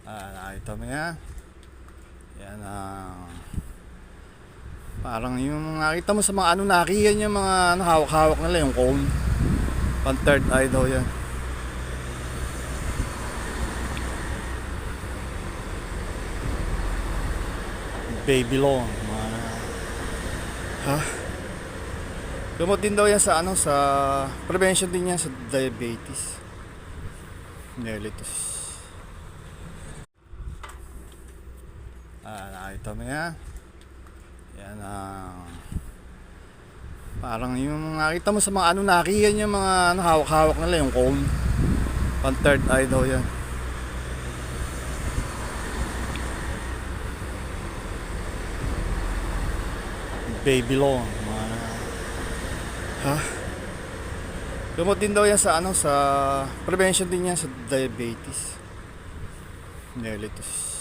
Nakita mo yan. Yan parang yung nakita mo sa mga Anunnaki, yan yung mga hawak-hawak nila yung cone. Pan third eye daw yan. Babylon. Ha? Gamot din daw yan sa sa prevention din yan sa diabetes. Mellitus. Nakita mo yan. Yan parang yung nakita mo sa mga Anunnaki, yan yung mga hawak-hawak nila yung cone. Pan third eye daw yan. Babylon. Ha? Gamot din daw yan sa sa prevention din yan sa diabetes. Mellitus.